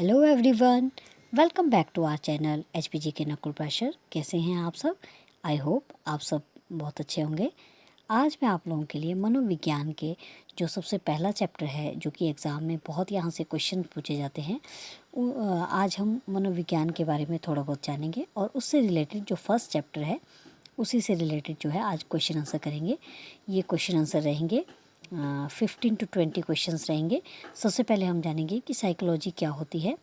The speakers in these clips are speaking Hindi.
Hello everyone, welcome back to our channel HPG के नकुल प्रेशर। कैसे हैं आप सब? आई होप आप सब बहुत अच्छे होंगे। आज मैं आप लोगों के लिए मनोविज्ञान के जो सबसे पहला चैप्टर है, जो कि एग्ज़ाम में बहुत यहाँ से क्वेश्चन पूछे जाते हैं, आज हम मनोविज्ञान के बारे में थोड़ा बहुत जानेंगे और उससे रिलेटेड जो फर्स्ट चैप्टर है उसी से रिलेटेड जो है आज क्वेश्चन आंसर करेंगे। ये क्वेश्चन आंसर रहेंगे 15 to 20 क्वेश्चंस रहेंगे। सबसे पहले हम जानेंगे कि साइकोलॉजी क्या होती है।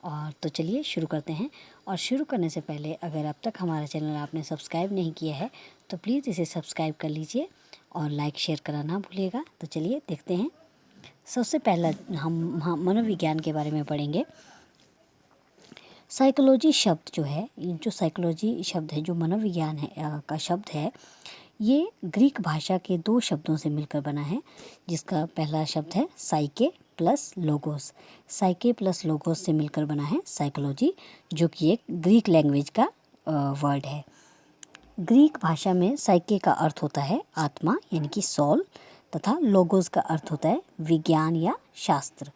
और तो चलिए शुरू करते हैं। और शुरू करने से पहले अगर अब तक हमारा चैनल आपने सब्सक्राइब नहीं किया है तो प्लीज़ इसे सब्सक्राइब कर लीजिए और लाइक शेयर करना ना भूलिएगा। तो चलिए देखते हैं। सबसे पहला हम मनोविज्ञान के बारे में पढ़ेंगे। साइकोलॉजी शब्द जो है, जो साइकोलॉजी शब्द है, जो मनोविज्ञान है का शब्द है, ये ग्रीक भाषा के दो शब्दों से मिलकर बना है, जिसका पहला शब्द है साइके प्लस लोगोस। साइके प्लस लोगोस से मिलकर बना है साइकोलॉजी, जो कि एक ग्रीक लैंग्वेज का वर्ड है। ग्रीक भाषा में साइके का अर्थ होता है आत्मा यानी कि सोल, तथा लोगोस का अर्थ होता है विज्ञान या शास्त्र।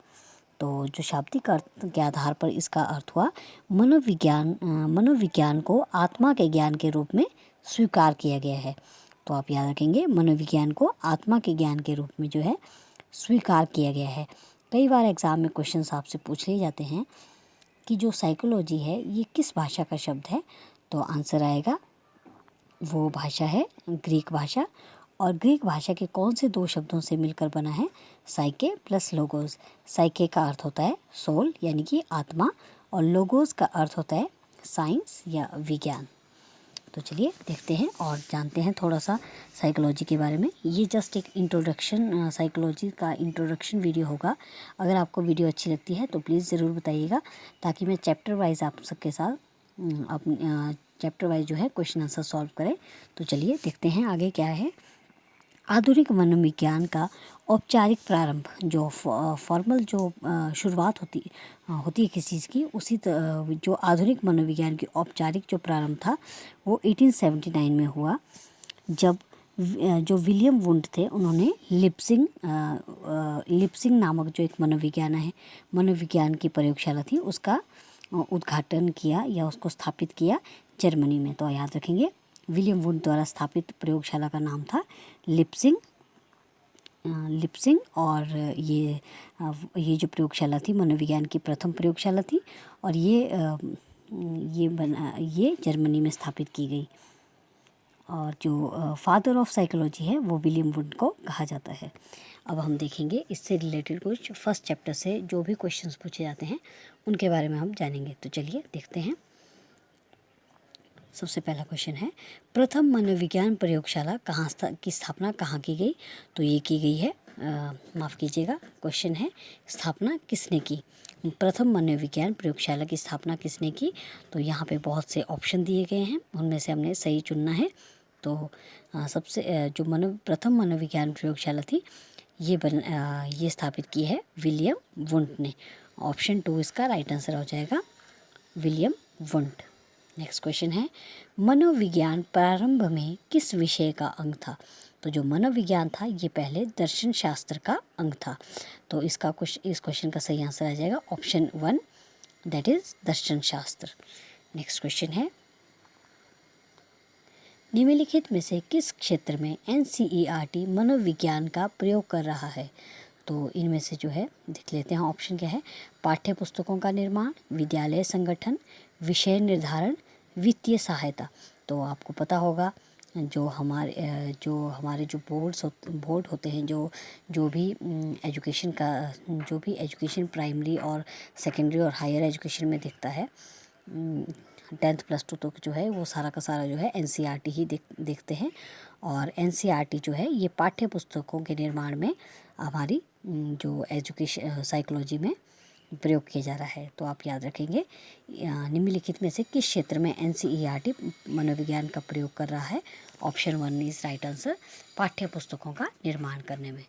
तो जो शाब्दिक अर्थ के आधार पर इसका अर्थ हुआ मनोविज्ञान को आत्मा के ज्ञान के रूप में स्वीकार किया गया है। तो आप याद रखेंगे, मनोविज्ञान को आत्मा के ज्ञान के रूप में जो है स्वीकार किया गया है। कई बार एग्ज़ाम में क्वेश्चंस आपसे पूछ लिए जाते हैं कि जो साइकोलॉजी है ये किस भाषा का शब्द है, तो आंसर आएगा वो भाषा है ग्रीक भाषा। और ग्रीक भाषा के कौन से दो शब्दों से मिलकर बना है? साइके प्लस लोगोस। साइके का अर्थ होता है सोल यानी कि आत्मा, और लोगोस का अर्थ होता है साइंस या विज्ञान। तो चलिए देखते हैं और जानते हैं थोड़ा सा साइकोलॉजी के बारे में। ये जस्ट एक इंट्रोडक्शन, साइकोलॉजी का इंट्रोडक्शन वीडियो होगा। अगर आपको वीडियो अच्छी लगती है तो प्लीज़ ज़रूर बताइएगा, ताकि मैं चैप्टर वाइज आप सबके साथ अपने चैप्टर वाइज जो है क्वेश्चन आंसर सॉल्व करें। तो चलिए देखते हैं आगे क्या है। आधुनिक मनोविज्ञान का औपचारिक प्रारंभ, जो फॉर्मल जो शुरुआत होती है किसी चीज़ की, जो आधुनिक मनोविज्ञान की औपचारिक जो प्रारंभ था वो 1879 में हुआ, जब जो विलियम वुंड थे उन्होंने लिप्सिंग नामक जो एक मनोविज्ञान की प्रयोगशाला थी, उसका उद्घाटन किया या उसको स्थापित किया जर्मनी में। तो याद रखेंगे, विलियम वुड द्वारा स्थापित प्रयोगशाला का नाम था लिप्सिंग। और ये जो प्रयोगशाला थी मनोविज्ञान की प्रथम प्रयोगशाला थी, और ये जर्मनी में स्थापित की गई। और जो फादर ऑफ साइकोलॉजी है वो विलियम वुड को कहा जाता है। अब हम देखेंगे इससे रिलेटेड कुछ फर्स्ट चैप्टर से जो भी क्वेश्चंस पूछे जाते हैं उनके बारे में हम जानेंगे। तो चलिए देखते हैं। सबसे पहला क्वेश्चन है, प्रथम मनोविज्ञान प्रयोगशाला की स्थापना कहाँ की गई? तो ये की गई है, माफ़ कीजिएगा, क्वेश्चन है स्थापना किसने की? प्रथम मनोविज्ञान प्रयोगशाला की स्थापना किसने की? तो यहाँ पे बहुत से ऑप्शन दिए गए हैं, उनमें से हमने सही चुनना है। तो जो प्रथम मनोविज्ञान प्रयोगशाला थी ये स्थापित की है विलियम वुंड ने। ऑप्शन 2 इसका राइट आंसर हो जाएगा, विलियम वुंड। नेक्स्ट क्वेश्चन है, मनोविज्ञान प्रारंभ में किस विषय का अंग था? तो जो मनोविज्ञान था ये पहले दर्शन शास्त्र का अंग था। तो इस क्वेश्चन का सही आंसर आ जाएगा ऑप्शन 1, दैट इज दर्शन शास्त्र। नेक्स्ट क्वेश्चन है, निम्नलिखित में से किस क्षेत्र में एनसीईआरटी मनोविज्ञान का प्रयोग कर रहा है? तो इनमें से जो है देख लेते हैं ऑप्शन क्या है। पाठ्य पुस्तकों का निर्माण, विद्यालय संगठन, विषय निर्धारण, वित्तीय सहायता। तो आपको पता होगा जो हमारे बोर्ड होते हैं, जो भी एजुकेशन प्राइमरी और सेकेंडरी और हायर एजुकेशन में दिखता है, 10th प्लस 2 तक जो है वो सारा का सारा जो है एनसीईआरटी ही देखते हैं। और एनसीईआरटी जो है ये पाठ्य पुस्तकों के निर्माण में हमारी जो एजुकेशन साइकोलॉजी में प्रयोग किया जा रहा है। तो आप याद रखेंगे, निम्नलिखित में से किस क्षेत्र में एनसीईआरटी मनोविज्ञान का प्रयोग कर रहा है? ऑप्शन 1 इज राइट आंसर, पाठ्य पुस्तकों का निर्माण करने में।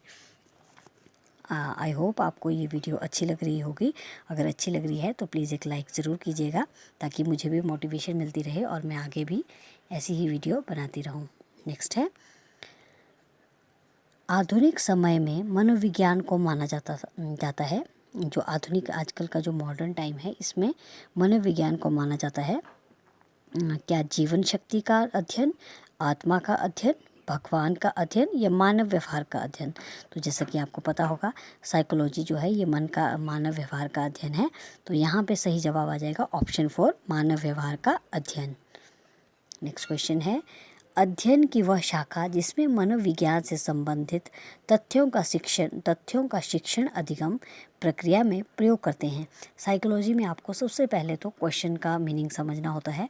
आई होप आपको ये वीडियो अच्छी लग रही होगी। अगर अच्छी लग रही है तो प्लीज़ एक लाइक ज़रूर कीजिएगा, ताकि मुझे भी मोटिवेशन मिलती रहे और मैं आगे भी ऐसी ही वीडियो बनाती रहूँ। नेक्स्ट है, आधुनिक समय में मनोविज्ञान को माना जाता है जो आधुनिक आजकल का जो मॉडर्न टाइम है, इसमें मनोविज्ञान को माना जाता है क्या जीवन शक्ति का अध्ययन, आत्मा का अध्ययन, भगवान का अध्ययन या मानव व्यवहार का अध्ययन। तो जैसा कि आपको पता होगा, साइकोलॉजी जो है ये मानव व्यवहार का अध्ययन है। तो यहाँ पे सही जवाब आ जाएगा ऑप्शन 4, मानव व्यवहार का अध्ययन। नेक्स्ट क्वेश्चन है, अध्ययन की वह शाखा जिसमें मनोविज्ञान से संबंधित तथ्यों का शिक्षण अधिगम प्रक्रिया में प्रयोग करते हैं। साइकोलॉजी में आपको सबसे पहले तो क्वेश्चन का मीनिंग समझना होता है,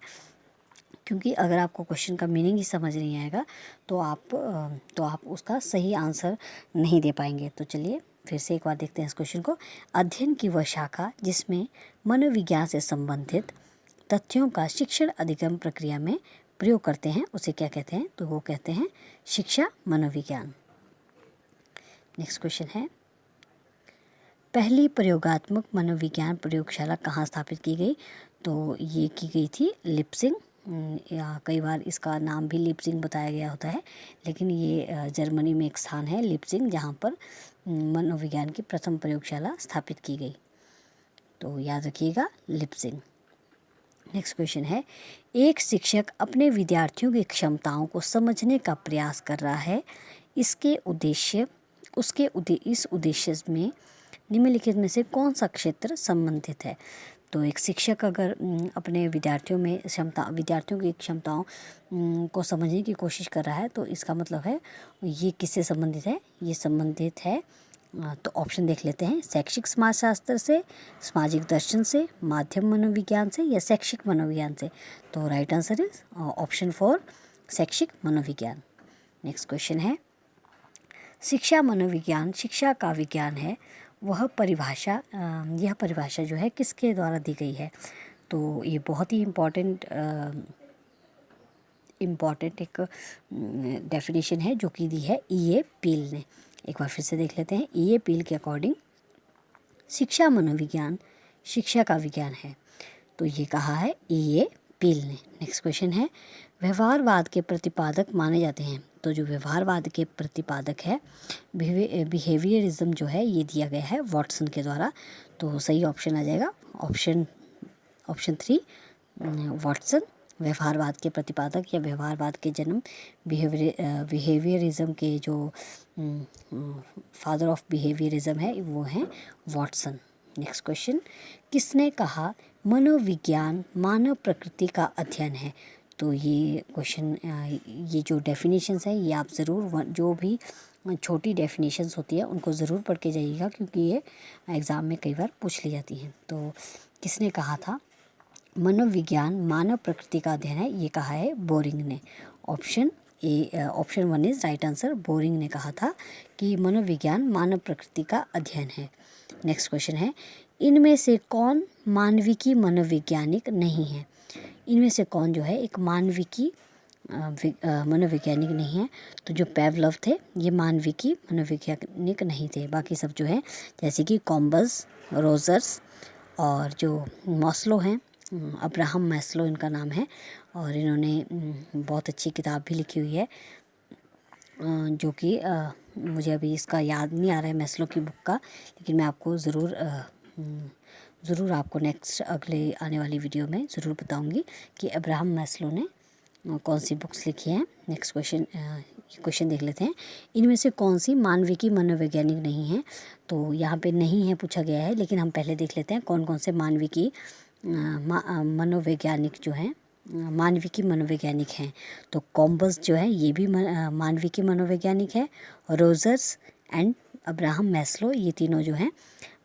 क्योंकि अगर आपको क्वेश्चन का मीनिंग ही समझ नहीं आएगा तो आप उसका सही आंसर नहीं दे पाएंगे। तो चलिए फिर से एक बार देखते हैं इस क्वेश्चन को। अध्ययन की वह शाखा जिसमें मनोविज्ञान से संबंधित तथ्यों का शिक्षण अधिगम प्रक्रिया में प्रयोग करते हैं उसे क्या कहते हैं? तो वो कहते हैं शिक्षा मनोविज्ञान। नेक्स्ट क्वेश्चन है, पहली प्रयोगात्मक मनोविज्ञान प्रयोगशाला कहाँ स्थापित की गई? तो ये की गई थी लिप्सिंग, या कई बार इसका नाम भी लिप्सिंग बताया गया होता है, लेकिन ये जर्मनी में एक स्थान है लिप्सिंग, जहाँ पर मनोविज्ञान की प्रथम प्रयोगशाला स्थापित की गई। तो याद रखिएगा लिप्सिंग। नेक्स्ट क्वेश्चन है, एक शिक्षक अपने विद्यार्थियों की क्षमताओं को समझने का प्रयास कर रहा है, इस उद्देश्य में निम्नलिखित में से कौन सा क्षेत्र संबंधित है? तो एक शिक्षक अगर अपने विद्यार्थियों की क्षमताओं को समझने की कोशिश कर रहा है, तो इसका मतलब है ये किससे संबंधित है? ये संबंधित है, तो ऑप्शन देख लेते हैं, शैक्षिक समाजशास्त्र से, सामाजिक दर्शन से, माध्यम मनोविज्ञान से या शैक्षिक मनोविज्ञान से। तो राइट आंसर इज ऑप्शन 4, शैक्षिक मनोविज्ञान। नेक्स्ट क्वेश्चन है, शिक्षा मनोविज्ञान शिक्षा का विज्ञान है, यह परिभाषा जो है किसके द्वारा दी गई है? तो ये बहुत ही इम्पॉर्टेंट एक डेफिनेशन है जो कि दी है E.A. पील ने। एक बार फिर से देख लेते हैं। E.A. पील के अकॉर्डिंग शिक्षा मनोविज्ञान शिक्षा का विज्ञान है, तो ये कहा है E.A. पील ने। नेक्स्ट क्वेश्चन है, व्यवहारवाद के प्रतिपादक माने जाते हैं। तो जो व्यवहारवाद के प्रतिपादक है, बिहेवियरिज्म जो है, ये दिया गया है वॉटसन के द्वारा। तो सही ऑप्शन आ जाएगा ऑप्शन 3, वॉटसन। व्यवहारवाद के प्रतिपादक या व्यवहारवाद के जन्म, बिहेवियरिज्म के जो फादर ऑफ बिहेवियरिज्म है वो हैं वॉटसन। नेक्स्ट क्वेश्चन, किसने कहा मनोविज्ञान मानव प्रकृति का अध्ययन है? तो ये क्वेश्चन, ये जो डेफिनेशंस हैं ये आप ज़रूर, जो भी छोटी डेफिनेशंस होती है उनको ज़रूर पढ़ के जाइएगा, क्योंकि ये एग्ज़ाम में कई बार पूछ ली जाती हैं। तो किसने कहा था मनोविज्ञान मानव प्रकृति का अध्ययन है? ये कहा है बोरिंग ने। Option 1 is right answer. Boring ने कहा था कि मनोविज्ञान मानव प्रकृति का अध्ययन है। नेक्स्ट क्वेश्चन है, इनमें से कौन मानविकी मनोवैज्ञानिक नहीं है? इनमें से कौन जो है एक मानविकी मनोवैज्ञानिक नहीं है? तो जो पेवलव थे ये मानविकी मनोवैज्ञानिक नहीं थे। बाकी सब जो है जैसे कि कॉम्बस, रोजर्स और जो मॉस्लो हैं, अब्राहम मैस्लो इनका नाम है, और इन्होंने बहुत अच्छी किताब भी लिखी हुई है, जो कि मुझे अभी इसका याद नहीं आ रहा है मैस्लो की बुक का, लेकिन मैं आपको ज़रूर आपको नेक्स्ट अगले आने वाली वीडियो में ज़रूर बताऊंगी कि अब्राहम मैस्लो ने कौन सी बुक्स लिखी हैं। नेक्स्ट क्वेश्चन देख लेते हैं, इनमें से कौन सी मानविकी मनोवैज्ञानिक नहीं है? तो यहाँ पे नहीं है पूछा गया है, लेकिन हम पहले देख लेते हैं कौन कौन से मानविकी मनोवैज्ञानिक जो हैं मानविकी मनोवैज्ञानिक हैं। तो कॉम्बस जो है ये भी मानविकी मनोवैज्ञानिक है, रोजर्स एंड अब्राहम मैस्लो ये तीनों जो हैं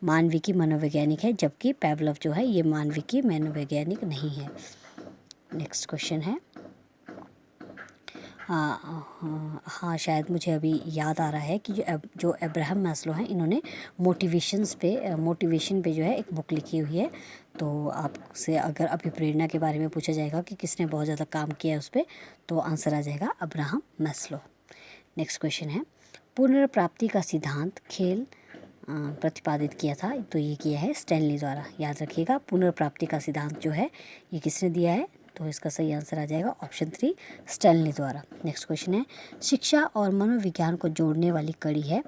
मानविकी मनोवैज्ञानिक है, जबकि पेवलव जो है ये मानविकी मनोवैज्ञानिक नहीं है। नेक्स्ट क्वेश्चन है, हाँ शायद मुझे अभी याद आ रहा है कि जो अब्राहम मैस्लो हैं इन्होंने मोटिवेशन पे जो है एक बुक लिखी हुई है। तो आपसे अगर अभी प्रेरणा के बारे में पूछा जाएगा कि किसने बहुत ज़्यादा काम किया है उस पर, तो आंसर आ जाएगा अब्राहम मैस्लो। नेक्स्ट क्वेश्चन है, पुनर्प्राप्ति का सिद्धांत खेल प्रतिपादित किया था? तो ये किया है स्टैनली द्वारा। याद रखिएगा पुनर्प्राप्ति का सिद्धांत जो है ये किसने दिया है? तो इसका सही आंसर आ जाएगा ऑप्शन 3, स्टैनली द्वारा। नेक्स्ट क्वेश्चन है, शिक्षा और मनोविज्ञान को जोड़ने वाली कड़ी है?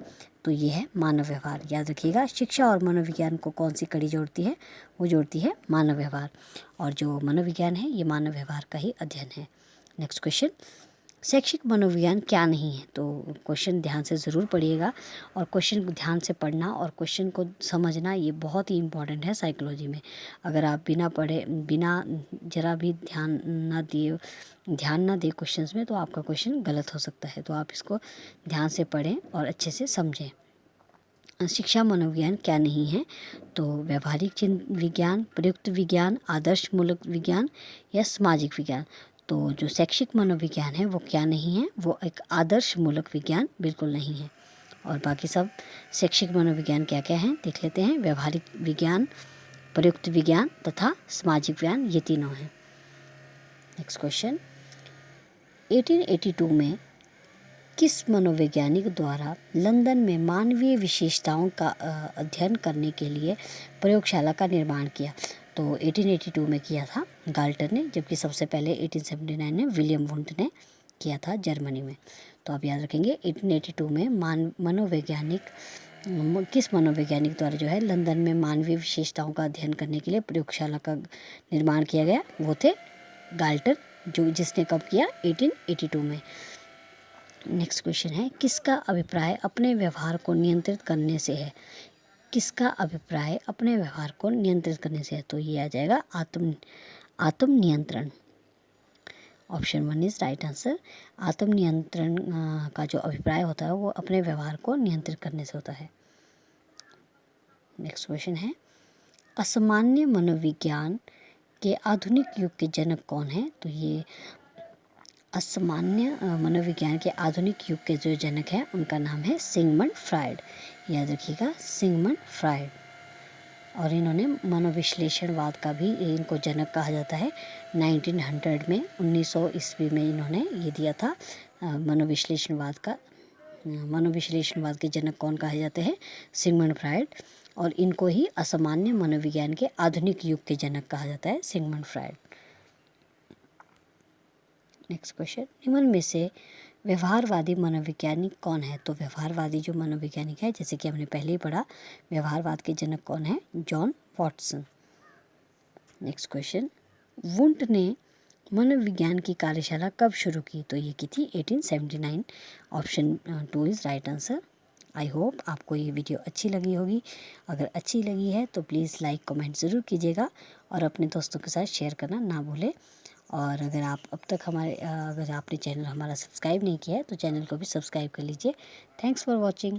तो ये है मानव व्यवहार। याद रखिएगा, शिक्षा और मनोविज्ञान को कौन सी कड़ी जोड़ती है? वो जोड़ती है मानव व्यवहार। और जो मनोविज्ञान है ये मानव व्यवहार का ही अध्ययन है। नेक्स्ट क्वेश्चन, शैक्षिक मनोविज्ञान क्या नहीं है? तो क्वेश्चन ध्यान से ज़रूर पढ़िएगा, और क्वेश्चन को ध्यान से पढ़ना और क्वेश्चन को समझना ये बहुत ही इम्पॉर्टेंट है साइकोलॉजी में। अगर आप बिना पढ़े, बिना ज़रा भी ध्यान ना दे क्वेश्चंस में, तो आपका क्वेश्चन गलत हो सकता है। तो आप इसको ध्यान से पढ़ें और अच्छे से समझें। शिक्षा मनोविज्ञान क्या नहीं है? तो व्यवहारिक चिन्ह विज्ञान, प्रयुक्त विज्ञान, आदर्शमूलक विज्ञान या सामाजिक विज्ञान। तो जो शैक्षिक मनोविज्ञान है वो क्या नहीं है? वो एक आदर्शमूलक विज्ञान बिल्कुल नहीं है। और बाकी सब शैक्षिक मनोविज्ञान क्या क्या हैं देख लेते हैं। व्यवहारिक विज्ञान, प्रयुक्त विज्ञान तथा सामाजिक विज्ञान, ये तीनों हैं। नेक्स्ट क्वेश्चन, 1882 में किस मनोवैज्ञानिक द्वारा लंदन में मानवीय विशेषताओं का अध्ययन करने के लिए प्रयोगशाला का निर्माण किया? तो 1882 में किया था गाल्टर ने, जबकि सबसे पहले 1879 में विलियम वुंट ने किया था जर्मनी में। तो आप याद रखेंगे 1882 में किस मनोवैज्ञानिक द्वारा जो है लंदन में मानवीय विशेषताओं का अध्ययन करने के लिए प्रयोगशाला का निर्माण किया गया? वो थे गाल्टर, जिसने कब किया? 1882 में। नेक्स्ट क्वेश्चन है, किसका अभिप्राय अपने व्यवहार को नियंत्रित करने से है? किसका अभिप्राय अपने व्यवहार को नियंत्रित करने से है? तो ये आ जाएगा आत्म नियंत्रण। Option 1 is right answer. आत्म नियंत्रण का जो अभिप्राय होता है वो अपने व्यवहार को नियंत्रित करने से होता है। नेक्स्ट क्वेश्चन है, असामान्य मनोविज्ञान के आधुनिक युग के जनक कौन है? तो ये असामान्य मनोविज्ञान के आधुनिक युग के जो जनक हैं उनका नाम है सिगमंड फ्रायड। याद रखिएगा, सिगमंड फ्रायड। और इन्होंने मनोविश्लेषणवाद का भी इनको जनक कहा जाता है। 1900 में 1900 ईस्वी में इन्होंने ये दिया था मनोविश्लेषणवाद के जनक कौन कहे जाते हैं? Sigmund Freud. और इनको ही असामान्य मनोविज्ञान के आधुनिक युग के जनक कहा जाता है, सिगमंड फ्रायड। नेक्स्ट क्वेश्चन, निम्न में से व्यवहारवादी मनोवैज्ञानिक कौन है? तो व्यवहारवादी जो मनोवैज्ञानिक है, जैसे कि हमने पहले ही पढ़ा, व्यवहारवाद के जनक कौन है? John Watson. Next question, Wundt ने मनोविज्ञान की कार्यशाला कब शुरू की? तो ये की थी 1879। Option 2 is right answer. I hope आपको ये वीडियो अच्छी लगी होगी। अगर अच्छी लगी है तो प्लीज़ लाइक कमेंट ज़रूर कीजिएगा और अपने दोस्तों के साथ शेयर करना ना भूलें। और अगर आपने चैनल हमारा सब्सक्राइब नहीं किया है तो चैनल को भी सब्सक्राइब कर लीजिए। Thanks for watching.